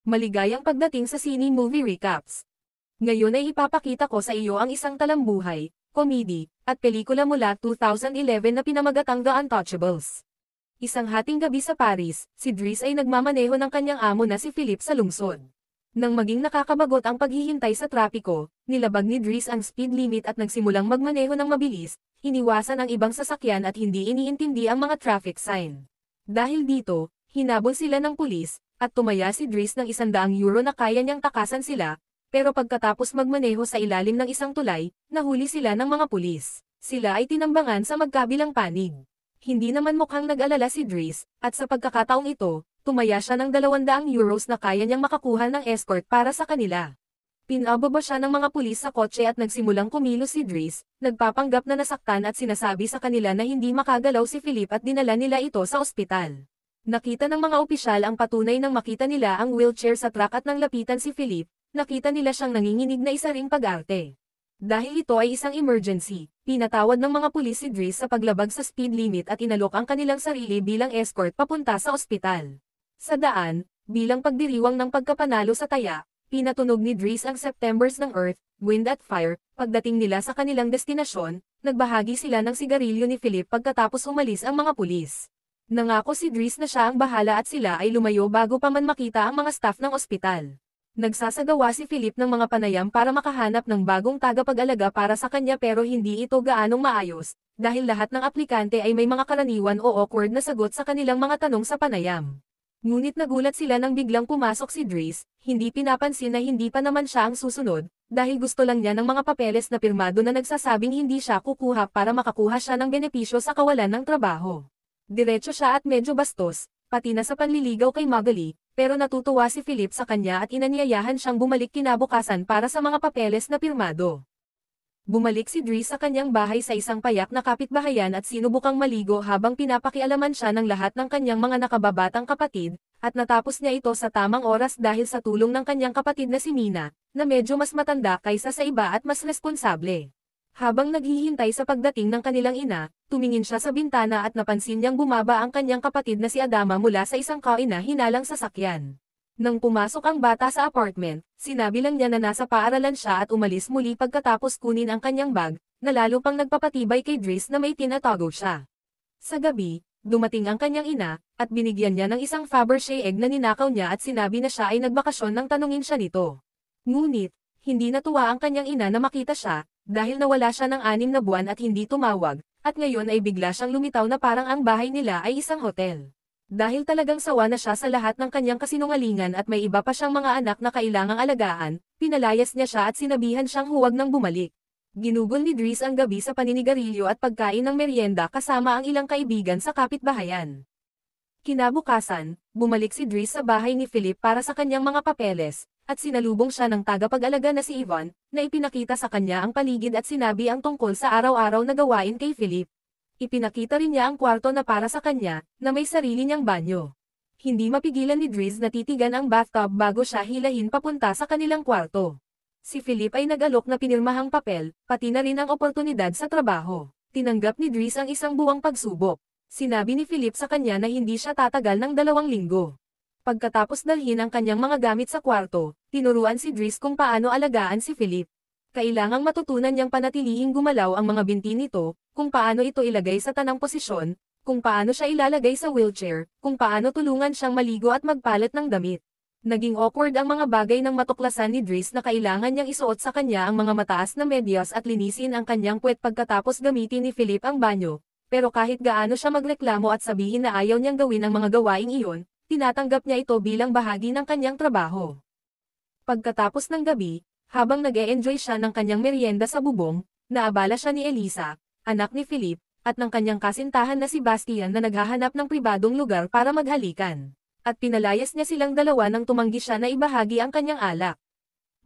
Maligayang pagdating sa Cine Movie Recaps. Ngayon ay ipapakita ko sa iyo ang isang talambuhay, komedi, at pelikula mula 2011 na pinamagatang The Untouchables. Isang hating gabi sa Paris, si Dries ay nagmamaneho ng kanyang amo na si Philip sa lungsod. Nang maging nakakabagot ang paghihintay sa trapiko, nilabag ni Dries ang speed limit at nagsimulang magmaneho ng mabilis, iniwasan ang ibang sasakyan at hindi iniintindi ang mga traffic sign. Dahil dito, hinabol sila ng pulis, at tumaya si Dries ng €100 na kaya niyang takasan sila, pero pagkatapos magmaneho sa ilalim ng isang tulay, nahuli sila ng mga pulis. Sila ay tinambangan sa magkabilang panig. Hindi naman mukhang nag-alala si Dries, at sa pagkakataong ito, tumaya siya ng €200 na kaya niyang makakuha ng escort para sa kanila. Pinababa siya ng mga pulis sa kotse at nagsimulang kumilos si Dries, nagpapanggap na nasaktan at sinasabi sa kanila na hindi makagalaw si Philip at dinala nila ito sa ospital. Nakita ng mga opisyal ang patunay nang makita nila ang wheelchair sa truck at nang lapitan si Philip, nakita nila siyang nanginginig na isa ring pag-arte. Dahil ito ay isang emergency, pinatawad ng mga pulis si Dries sa paglabag sa speed limit at inalok ang kanilang sarili bilang escort papunta sa ospital. Sa daan, bilang pagdiriwang ng pagkapanalo sa taya, pinatunog ni Dries ang Septembers ng Earth, Wind at Fire. Pagdating nila sa kanilang destinasyon, nagbahagi sila ng sigarilyo ni Philip pagkatapos umalis ang mga pulis. Nangako si Dries na siya ang bahala at sila ay lumayo bago pa man makita ang mga staff ng ospital. Nagsasagawa si Philip ng mga panayam para makahanap ng bagong tagapag-alaga para sa kanya pero hindi ito gaanong maayos, dahil lahat ng aplikante ay may mga karaniwan o awkward na sagot sa kanilang mga tanong sa panayam. Ngunit nagulat sila nang biglang pumasok si Dries, hindi pinapansin na hindi pa naman siya ang susunod, dahil gusto lang niya ng mga papeles na pirmado na nagsasabing hindi siya kukuha para makakuha siya ng benepisyo sa kawalan ng trabaho. Diretso siya at medyo bastos, pati na sa panliligaw kay Magali, pero natutuwa si Philip sa kanya at inanyayahan siyang bumalik kinabukasan para sa mga papeles na pirmado. Bumalik si Dries sa kanyang bahay sa isang payak na kapitbahayan at sinubukang maligo habang pinapakialaman siya ng lahat ng kanyang mga nakababatang kapatid, at natapos niya ito sa tamang oras dahil sa tulong ng kanyang kapatid na si Mina, na medyo mas matanda kaysa sa iba at mas responsable. Habang naghihintay sa pagdating ng kanilang ina, tumingin siya sa bintana at napansin niyang bumaba ang kanyang kapatid na si Adama mula sa isang kain na hinalang sasakyan. Nang pumasok ang bata sa apartment, sinabi lang niya na nasa paaralan siya at umalis muli pagkatapos kunin ang kanyang bag, na lalo pang nagpapatibay kay Dries na may tinatago siya. Sa gabi, dumating ang kanyang ina, at binigyan niya ng isang Fabergé egg na ninakaw niya at sinabi na siya ay nagbakasyon nang tanungin siya nito. Ngunit, hindi natuwa ang kanyang ina na makita siya, dahil nawala siya ng 6 na buwan at hindi tumawag, at ngayon ay bigla siyang lumitaw na parang ang bahay nila ay isang hotel. Dahil talagang sawa na siya sa lahat ng kanyang kasinungalingan at may iba pa siyang mga anak na kailangang alagaan, pinalayas niya siya at sinabihan siyang huwag nang bumalik. Ginugol ni Dries ang gabi sa paninigarilyo at pagkain ng merienda kasama ang ilang kaibigan sa kapitbahayan. Kinabukasan, bumalik si Dries sa bahay ni Philip para sa kanyang mga papeles, at sinalubong siya ng tagapag-alaga na si Ivan, na ipinakita sa kanya ang paligid at sinabi ang tungkol sa araw-araw na gawain kay Philip. Ipinakita rin niya ang kwarto na para sa kanya, na may sarili niyang banyo. Hindi mapigilan ni Dries na titigan ang bathtub bago siya hilahin papunta sa kanilang kwarto. Si Philip ay nag-alok na pinirmahang papel, pati na rin ang oportunidad sa trabaho. Tinanggap ni Dries ang isang buwang pagsubok. Sinabi ni Philip sa kanya na hindi siya tatagal ng 2 linggo. Pagkatapos dalhin ang kanyang mga gamit sa kwarto, tinuruan si Dries kung paano alagaan si Philip. Kailangang matutunan niyang panatilihing gumalaw ang mga binti nito, kung paano ito ilagay sa tanang posisyon, kung paano siya ilalagay sa wheelchair, kung paano tulungan siyang maligo at magpalit ng damit. Naging awkward ang mga bagay ng matuklasan ni Dries na kailangan niyang isuot sa kanya ang mga mataas na medyas at linisin ang kanyang puwet pagkatapos gamitin ni Philip ang banyo. Pero kahit gaano siya magreklamo at sabihin na ayaw niyang gawin ang mga gawaing iyon, tinatanggap niya ito bilang bahagi ng kanyang trabaho. Pagkatapos ng gabi, habang nag-e-enjoy siya ng kanyang merienda sa bubong, naabala siya ni Elisa, anak ni Philip, at ng kanyang kasintahan na si Bastian na naghahanap ng pribadong lugar para maghalikan. At pinalayas niya silang dalawa nang tumanggi siya na ibahagi ang kanyang alak.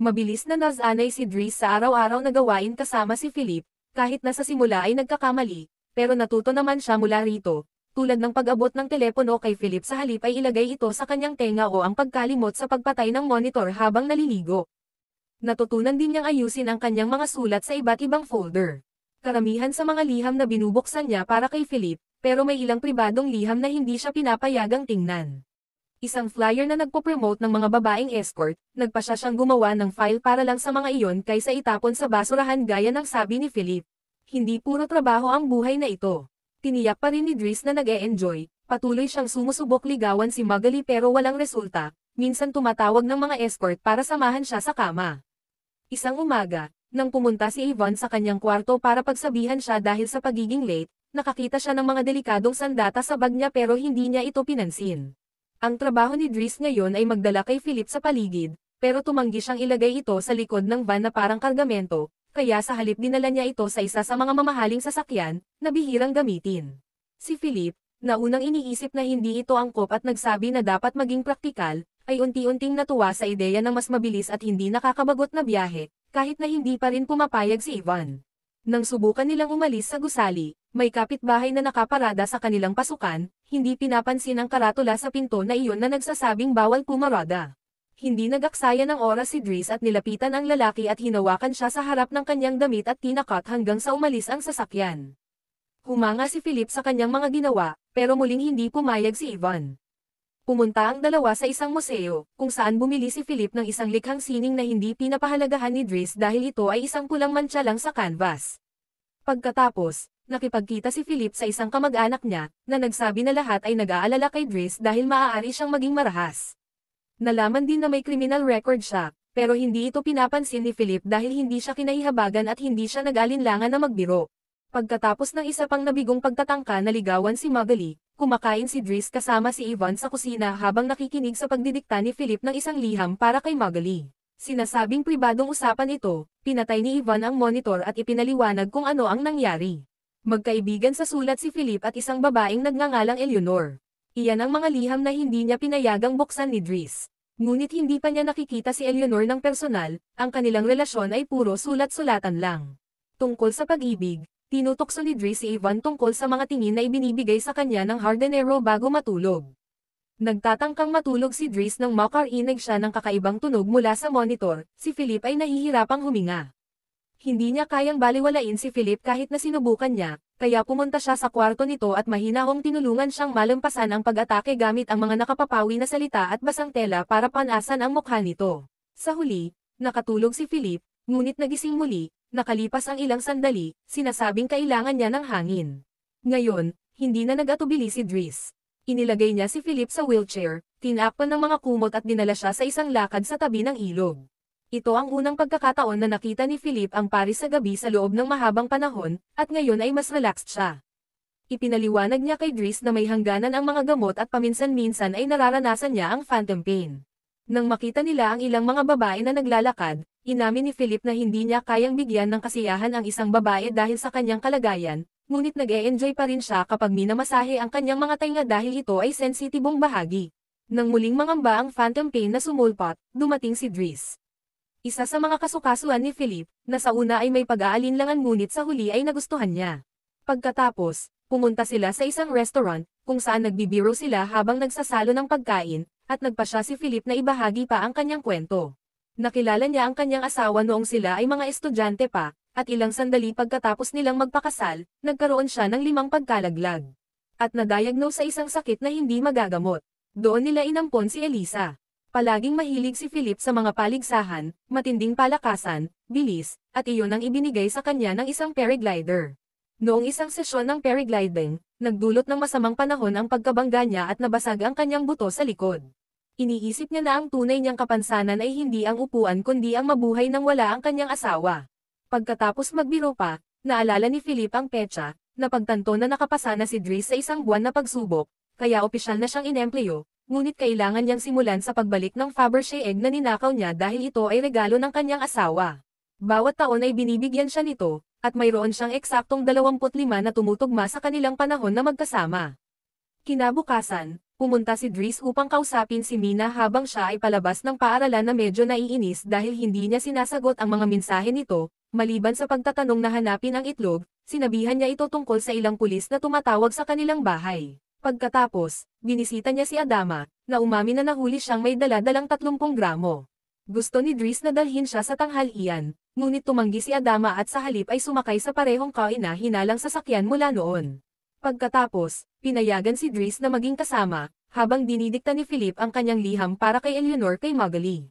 Mabilis na nasanay si Dries sa araw-araw na gawain kasama si Philip, kahit na sa simula ay nagkakamali. Pero natuto naman siya mula rito, tulad ng pag-abot ng telepono kay Philip sa halip ay ilagay ito sa kanyang tenga o ang pagkalimot sa pagpatay ng monitor habang naliligo. Natutunan din niyang ayusin ang kanyang mga sulat sa iba't ibang folder. Karamihan sa mga liham na binubuksan niya para kay Philip, pero may ilang pribadong liham na hindi siya pinapayagang tingnan. Isang flyer na nagpo-promote ng mga babaeng escort, nagpa siya siyang gumawa ng file para lang sa mga iyon kaysa itapon sa basurahan gaya ng sabi ni Philip. Hindi puro trabaho ang buhay na ito. Tiniyak pa rin ni Dries na nag-e-enjoy, patuloy siyang sumusubok ligawan si Magali pero walang resulta, minsan tumatawag ng mga escort para samahan siya sa kama. Isang umaga, nang pumunta si Yvonne sa kanyang kwarto para pagsabihan siya dahil sa pagiging late, nakakita siya ng mga delikadong sandata sa bag niya pero hindi niya ito pinansin. Ang trabaho ni Dries ngayon ay magdala kay Philip sa paligid, pero tumanggi siyang ilagay ito sa likod ng van na parang kargamento, kaya sa halip dinala niya ito sa isa sa mga mamahaling sasakyan, na bihirang gamitin. Si Philip, na unang iniisip na hindi ito angkop at nagsabi na dapat maging praktikal, ay unti-unting natuwa sa ideya ng mas mabilis at hindi nakakabagot na biyahe, kahit na hindi pa rin pumapayag si Ivan. Nang subukan nilang umalis sa gusali, may kapitbahay na nakaparada sa kanilang pasukan, hindi pinapansin ang karatula sa pinto na iyon na nagsasabing bawal pumarada. Hindi nag-aksaya ng oras si Dries at nilapitan ang lalaki at hinawakan siya sa harap ng kanyang damit at tinakat hanggang sa umalis ang sasakyan. Humanga si Philip sa kanyang mga ginawa, pero muling hindi pumayag si Ivan. Pumunta ang dalawa sa isang museo, kung saan bumili si Philip ng isang likhang sining na hindi pinapahalagahan ni Dries dahil ito ay isang pulang mantsa lang sa canvas. Pagkatapos, nakipagkita si Philip sa isang kamag-anak niya, na nagsabi na lahat ay nag-aalala kay Dries dahil maaari siyang maging marahas. Nalaman din na may criminal record siya, pero hindi ito pinapansin ni Philip dahil hindi siya kinahihabagan at hindi siya nag-alinlangan na magbiro. Pagkatapos ng isa pang nabigong pagtatangka na ligawan si Magali, kumakain si Dries kasama si Ivan sa kusina habang nakikinig sa pagdidikta ni Philip ng isang liham para kay Magali. Sinasabing pribadong usapan ito, pinatay ni Ivan ang monitor at ipinaliwanag kung ano ang nangyari. Magkaibigan sa sulat si Philip at isang babaeng nagngangalang Eleanor. Iyan ang mga liham na hindi niya pinayagang buksan ni Dries. Ngunit hindi pa niya nakikita si Eleanor ng personal, ang kanilang relasyon ay puro sulat-sulatan lang. Tungkol sa pag-ibig, tinutokso ni Dries si Ivan tungkol sa mga tingin na ibinibigay sa kanya ng hardinero bago matulog. Nagtatangkang matulog si Dries nang makarinig siya ng kakaibang tunog mula sa monitor, si Philip ay nahihirapang huminga. Hindi niya kayang baliwalain si Philip kahit na sinubukan niya, kaya pumunta siya sa kwarto nito at mahinahong tinulungan siyang malampasan ang pag-atake gamit ang mga nakapapawi na salita at basang tela para panasan ang mukha nito. Sa huli, nakatulog si Philip, ngunit nagising muli, nakalipas ang ilang sandali, sinasabing kailangan niya ng hangin. Ngayon, hindi na nag-atubili si Dries. Inilagay niya si Philip sa wheelchair, tinakpan ng mga kumot at dinala siya sa isang lakad sa tabi ng ilog. Ito ang unang pagkakataon na nakita ni Philip ang Paris sa gabi sa loob ng mahabang panahon, at ngayon ay mas relaxed siya. Ipinaliwanag niya kay Dries na may hangganan ang mga gamot at paminsan-minsan ay nararanasan niya ang phantom pain. Nang makita nila ang ilang mga babae na naglalakad, inamin ni Philip na hindi niya kayang bigyan ng kasiyahan ang isang babae dahil sa kanyang kalagayan, ngunit nag-e-enjoy pa rin siya kapag minamasahe ang kanyang mga tainga dahil ito ay sensitibong bahagi. Nang muling mangamba ang phantom pain na sumulpot, dumating si Dries. Isa sa mga kasukasuhan ni Philip, na sa una ay may pag-aalinlangan ngunit sa huli ay nagustuhan niya. Pagkatapos, pumunta sila sa isang restaurant, kung saan nagbibiro sila habang nagsasalo ng pagkain, at nagpa siya si Philip na ibahagi pa ang kanyang kwento. Nakilala niya ang kanyang asawa noong sila ay mga estudyante pa, at ilang sandali pagkatapos nilang magpakasal, nagkaroon siya ng 5 pagkalaglag. At na-diagnose sa isang sakit na hindi magagamot. Doon nila inampon si Elisa. Palaging mahilig si Philip sa mga paligsahan, matinding palakasan, bilis, at iyon ang ibinigay sa kanya ng isang paraglider. Noong isang sesyon ng paragliding, nagdulot ng masamang panahon ang pagkabangga niya at nabasag ang kanyang buto sa likod. Iniisip niya na ang tunay niyang kapansanan ay hindi ang upuan kundi ang mabuhay nang wala ang kanyang asawa. Pagkatapos magbiro pa, naalala ni Philip ang petsa, na pagtanto na nakapasa na si Dries sa isang buwan na pagsubok, kaya opisyal na siyang inempleyo, ngunit kailangan niyang simulan sa pagbalik ng Fabergé egg na ninakaw niya dahil ito ay regalo ng kanyang asawa. Bawat taon ay binibigyan siya nito, at mayroon siyang eksaktong 25 na tumutugma sa kanilang panahon na magkasama. Kinabukasan, pumunta si Dries upang kausapin si Mina habang siya ay palabas ng paaralan na medyo naiinis dahil hindi niya sinasagot ang mga mensahe nito, maliban sa pagtatanong na hanapin ang itlog, sinabihan niya ito tungkol sa ilang pulis na tumatawag sa kanilang bahay. Pagkatapos, binisita niya si Adama, na umamin na nahuli siyang may dala-dalang 30 gramo. Gusto ni Dries na dalhin siya sa tanghalian, ngunit tumanggi si Adama at sa halip ay sumakay sa parehong car na hinalang sasakyan mula noon. Pagkatapos, pinayagan si Dries na maging kasama, habang dinidikta ni Philip ang kanyang liham para kay Eleanor kay Magali.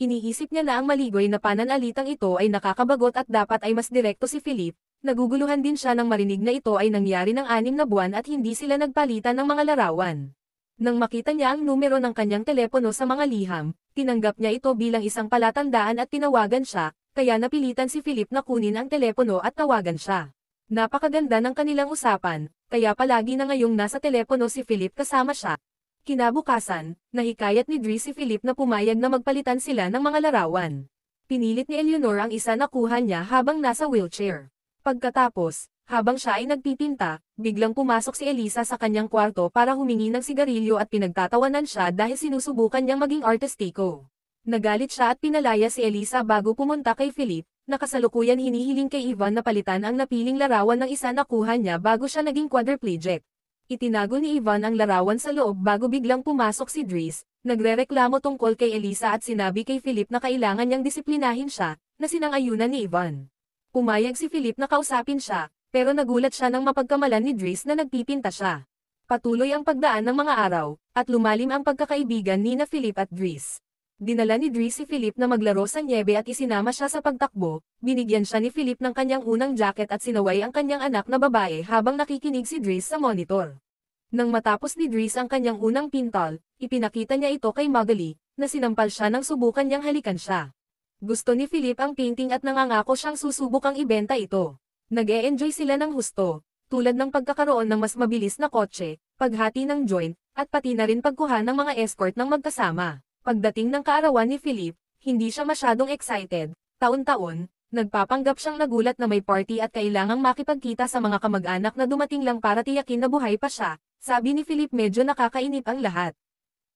Iniisip niya na ang maligoy na pananalitang ito ay nakakabagot at dapat ay mas direkto si Philip. Naguguluhan din siya nang marinig na ito ay nangyari ng 6 na buwan at hindi sila nagpalitan ng mga larawan. Nang makita niya ang numero ng kanyang telepono sa mga liham, tinanggap niya ito bilang isang palatandaan at tinawagan siya, kaya napilitan si Philip na kunin ang telepono at tawagan siya. Napakaganda ng kanilang usapan, kaya palagi na ngayong nasa telepono si Philip kasama siya. Kinabukasan, nahikayat ni Dries si Philip na pumayag na magpalitan sila ng mga larawan. Pinilit ni Eleanor ang isa na kuha niya habang nasa wheelchair. Pagkatapos, habang siya ay nagpipinta, biglang pumasok si Elisa sa kanyang kwarto para humingi ng sigarilyo at pinagtatawanan siya dahil sinusubukan niyang maging artistiko. Nagalit siya at pinalaya si Elisa bago pumunta kay Philip, na kasalukuyan hinihiling kay Ivan na palitan ang napiling larawan ng isa na kuha niya bago siya naging quadriplegic. Itinago ni Ivan ang larawan sa loob bago biglang pumasok si Dries, nagrereklamo tungkol kay Elisa at sinabi kay Philip na kailangan niyang disiplinahin siya, na sinang-ayunan ni Ivan. Pumayag si Philip na kausapin siya, pero nagulat siya nang mapagkamalan ni Dries na nagpipinta siya. Patuloy ang pagdaan ng mga araw, at lumalim ang pagkakaibigan ni Philip at Dries. Dinala ni Dries si Philip na maglaro sa niebe at isinama siya sa pagtakbo, binigyan siya ni Philip ng kanyang unang jacket at sinaway ang kanyang anak na babae habang nakikinig si Dries sa monitor. Nang matapos ni Dries ang kanyang unang pintal, ipinakita niya ito kay Magali, na sinampal siya nang subukan niyang halikan siya. Gusto ni Philip ang painting at nangangako siyang susubukang ibenta ito. Nag-e-enjoy sila ng husto, tulad ng pagkakaroon ng mas mabilis na kotse, paghati ng joint, at pati na rin pagkuha ng mga escort ng magkasama. Pagdating ng kaarawan ni Philip, hindi siya masyadong excited. Taon-taon, nagpapanggap siyang nagulat na may party at kailangang makipagkita sa mga kamag-anak na dumating lang para tiyakin na buhay pa siya. Sabi ni Philip medyo nakakainip ang lahat.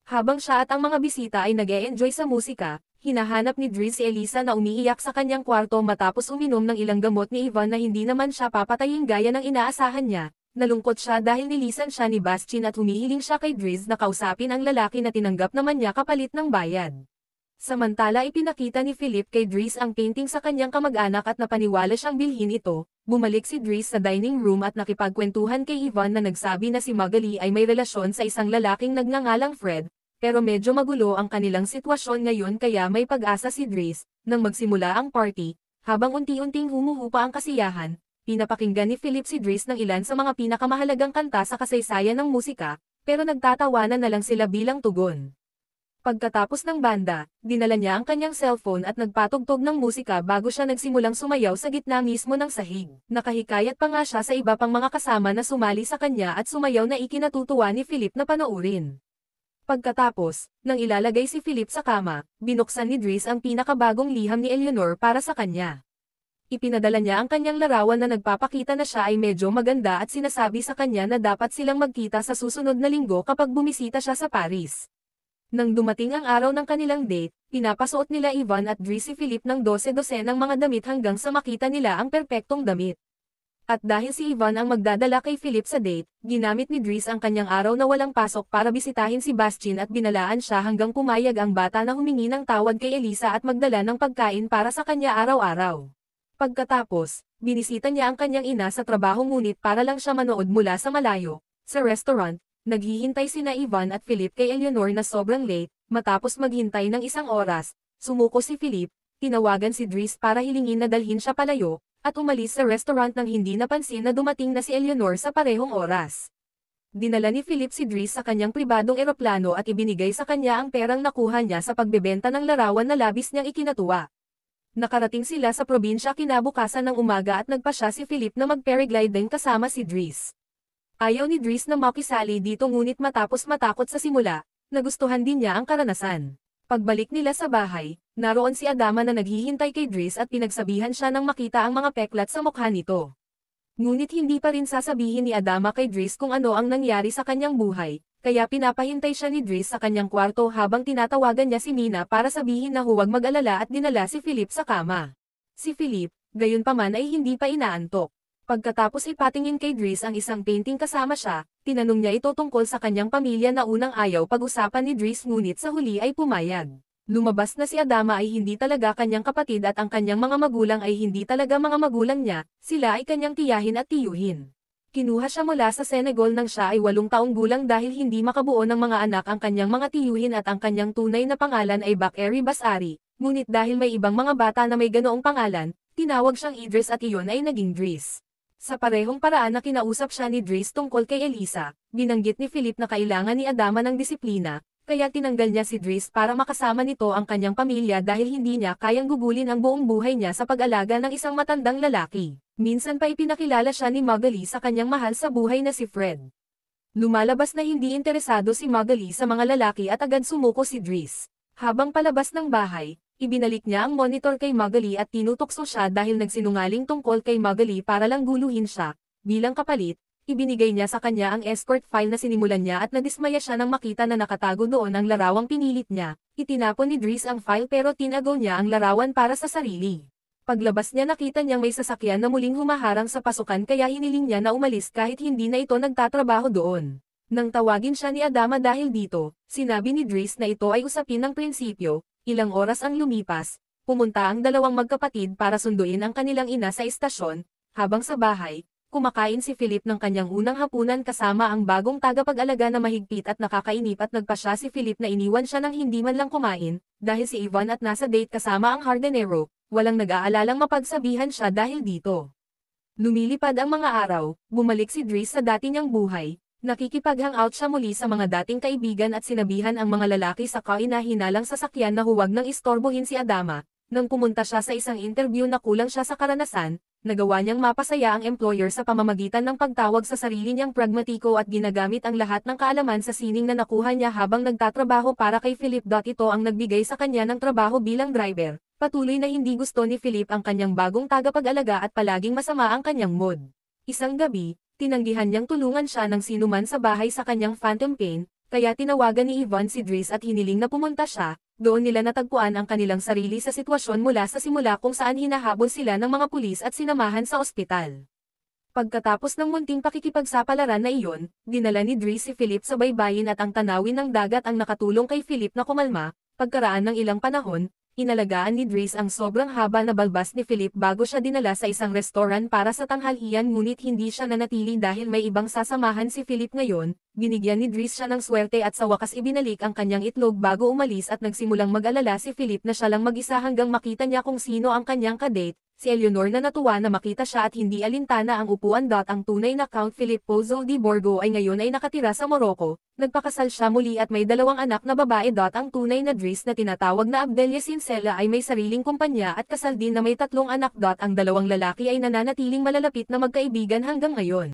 Habang siya at ang mga bisita ay nag-e-enjoy sa musika, hinahanap ni Dries si Elisa na umiiyak sa kanyang kwarto matapos uminom ng ilang gamot ni Ivan na hindi naman siya papatayin gaya ng inaasahan niya. Nalungkot siya dahil nilisan siya ni Bastian at humihiling siya kay Dries na kausapin ang lalaki na tinanggap naman niya kapalit ng bayad. Samantala ipinakita ni Philip kay Dries ang painting sa kanyang kamag-anak at napaniwala siyang bilhin ito. Bumalik si Dries sa dining room at nakipagkwentuhan kay Ivan na nagsabi na si Magali ay may relasyon sa isang lalaking nagngangalang Fred, pero medyo magulo ang kanilang sitwasyon ngayon kaya may pag-asa si Dries. Nang magsimula ang party, habang unti-unting humuhupa ang kasiyahan, pinapakinggan ni Philip si Dries ng ilan sa mga pinakamahalagang kanta sa kasaysayan ng musika, pero nagtatawanan na lang sila bilang tugon. Pagkatapos ng banda, dinala niya ang kanyang cellphone at nagpatugtog ng musika bago siya nagsimulang sumayaw sa gitna mismo ng sahig. Nakahikayat pa nga siya sa iba pang mga kasama na sumali sa kanya at sumayaw na ikinatutuwa ni Philip na panoorin. Pagkatapos, nang ilalagay si Philip sa kama, binuksan ni Dries ang pinakabagong liham ni Eleanor para sa kanya. Ipinadala niya ang kanyang larawan na nagpapakita na siya ay medyo maganda at sinasabi sa kanya na dapat silang magkita sa susunod na linggo kapag bumisita siya sa Paris. Nang dumating ang araw ng kanilang date, pinapasuot nila Ivan at Dries si Philip ng 12 ng mga damit hanggang sa makita nila ang perpektong damit. At dahil si Ivan ang magdadala kay Philip sa date, ginamit ni Dries ang kanyang araw na walang pasok para bisitahin si Bastian at binalaan siya hanggang pumayag ang bata na humingi ng tawad kay Elisa at magdala ng pagkain para sa kanya araw-araw. Pagkatapos, binisita niya ang kanyang ina sa trabaho ngunit para lang siya manood mula sa malayo. Sa restaurant, naghihintay sina Ivan at Philip kay Eleanor na sobrang late. Matapos maghintay ng 1 oras, sumuko si Philip, tinawagan si Dries para hilingin na dalhin siya palayo, at umalis sa restaurant nang hindi napansin na dumating na si Eleanor sa parehong oras. Dinala ni Philip si Dries sa kanyang pribadong eroplano at ibinigay sa kanya ang perang nakuha niya sa pagbebenta ng larawan na labis niyang ikinatuwa. Nakarating sila sa probinsya kinabukasan ng umaga at nagpasya si Philip na mag-paraglide din kasama si Dries. Ayaw ni Dries na makisali dito ngunit matapos matakot sa simula, nagustuhan din niya ang karanasan. Pagbalik nila sa bahay, naroon si Adama na naghihintay kay Dries at pinagsabihan siya nang makita ang mga peklat sa mukha nito. Ngunit hindi pa rin sasabihin ni Adama kay Dries kung ano ang nangyari sa kanyang buhay, kaya pinapahintay siya ni Dries sa kanyang kwarto habang tinatawagan niya si Mina para sabihin na huwag mag-alala at dinala si Philip sa kama. Si Philip, gayunpaman ay hindi pa inaantok. Pagkatapos ipatingin kay Dries ang isang painting kasama siya, tinanong niya ito tungkol sa kanyang pamilya na unang ayaw pag-usapan ni Dries ngunit sa huli ay pumayag. Lumabas na si Adama ay hindi talaga kanyang kapatid at ang kanyang mga magulang ay hindi talaga mga magulang niya, sila ay kanyang tiyahin at tiyuhin. Kinuha siya mula sa Senegal nang siya ay 8 taong gulang dahil hindi makabuo ng mga anak ang kanyang mga tiyuhin at ang kanyang tunay na pangalan ay Bakary Basari, ngunit dahil may ibang mga bata na may ganoong pangalan, tinawag siyang Idris at iyon ay naging Dries. Sa parehong paraan na kinausap siya ni Dries tungkol kay Elisa, binanggit ni Philip na kailangan ni Adama ng disiplina, kaya tinanggal niya si Dries para makasama nito ang kanyang pamilya dahil hindi niya kayang gugulin ang buong buhay niya sa pag-alaga ng isang matandang lalaki. Minsan pa ipinakilala siya ni Magali sa kanyang mahal sa buhay na si Fred. Lumalabas na hindi interesado si Magali sa mga lalaki at agad sumuko si Dries. Habang palabas ng bahay, ibinalik niya ang monitor kay Magali at tinutokso siya dahil nagsinungaling tungkol kay Magali para lang guluhin siya. Bilang kapalit, ibinigay niya sa kanya ang escort file na sinimulan niya at nadismaya siya nang makita na nakatago doon ang larawang pinilit niya. Itinapon ni Dries ang file pero tinago niya ang larawan para sa sarili. Paglabas niya nakita niyang may sasakyan na muling humaharang sa pasukan kaya hiniling niya na umalis kahit hindi na ito nagtatrabaho doon. Nang tawagin siya ni Adama dahil dito, sinabi ni Dries na ito ay usapin ng prinsipyo. Ilang oras ang lumipas, pumunta ang dalawang magkapatid para sunduin ang kanilang ina sa istasyon. Habang sa bahay, kumakain si Philip ng kanyang unang hapunan kasama ang bagong tagapag-alaga na mahigpit at nakakainip at nagpasya si Philip na iniwan siya ng hindi man lang kumain, dahil si Ivan at nasa date kasama ang hardinero, walang nag-aalalang mapagsabihan siya dahil dito. Lumilipad ang mga araw, bumalik si Dries sa dati niyang buhay, nakikipag-hangout siya muli sa mga dating kaibigan at sinabihan ang mga lalaki sa kaina-hinalang sasakyan na huwag nang istorbohin si Adama. Nang pumunta siya sa isang interview na kulang siya sa karanasan, nagawa niyang mapasaya ang employer sa pamamagitan ng pagtawag sa sarili niyang pragmatiko at ginagamit ang lahat ng kaalaman sa sining na nakuha niya habang nagtatrabaho para kay Philip. Ito ang nagbigay sa kanya ng trabaho bilang driver. Patuloy na hindi gusto ni Philip ang kanyang bagong tagapag-alaga at palaging masama ang kanyang mood. Isang gabi, tinanggihan niyang tulungan siya ng sinuman sa bahay sa kanyang phantom pain, kaya tinawagan ni Ivan si Dries at hiniling na pumunta siya. Doon nila natagpuan ang kanilang sarili sa sitwasyon mula sa simula kung saan hinahabol sila ng mga pulis at sinamahan sa ospital. Pagkatapos ng munting pakikipagsapalaran na iyon, dinala ni Dries si Philip sa baybayin at ang tanawin ng dagat ang nakatulong kay Philip na kumalma. Pagkaraan ng ilang panahon, inalagaan ni Dries ang sobrang haba na balbas ni Philip bago siya dinala sa isang restoran para sa tanghalian ngunit hindi siya nanatili dahil may ibang sasamahan si Philip ngayon. Binigyan ni Dries siya ng swerte at sa wakas ibinalik ang kanyang itlog bago umalis at nagsimulang mag-alala si Philip na siya lang mag-isa hanggang makita niya kung sino ang kanyang kadate, si Eleanor na natuwa na makita siya at hindi alintana ang upuan. Ang tunay na Count Philip Pozo de Borgo ay ngayon ay nakatira sa Morocco, nagpakasal siya muli at may 2 anak na babae. Ang tunay na Dries na tinatawag na Abdelia Sincela ay may sariling kumpanya at kasal din na may 3 anak. Ang 2 lalaki ay nananatiling malalapit na magkaibigan hanggang ngayon.